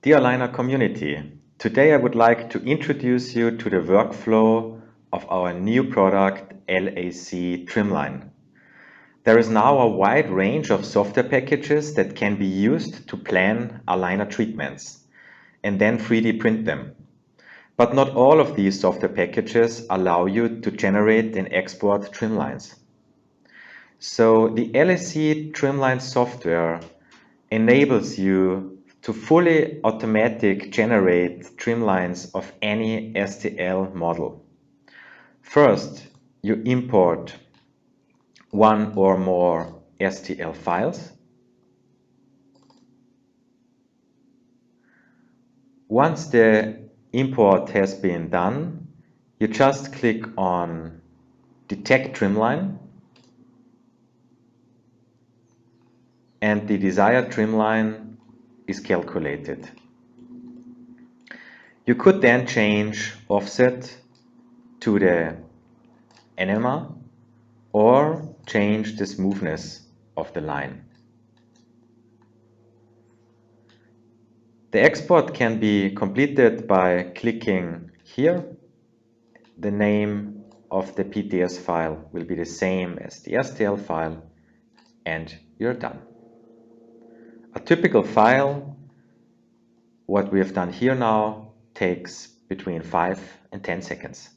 Dear Liner community, today I would like to introduce you to the workflow of our new product LAC Trimline. There is now a wide range of software packages that can be used to plan aligner treatments and then 3D print them. But not all of these software packages allow you to generate and export trimlines. So the LAC Trimline software enables you to fully automatic generate trimlines of any STL model. First, you import one or more STL files. Once the import has been done, you just click on Detect Trimline, and the desired trimline is calculated. You could then change offset to the enema or change the smoothness of the line. The export can be completed by clicking here. The name of the PTS file will be the same as the STL file, and you're done. A typical file, what we have done here now, takes between 5 and 10 seconds.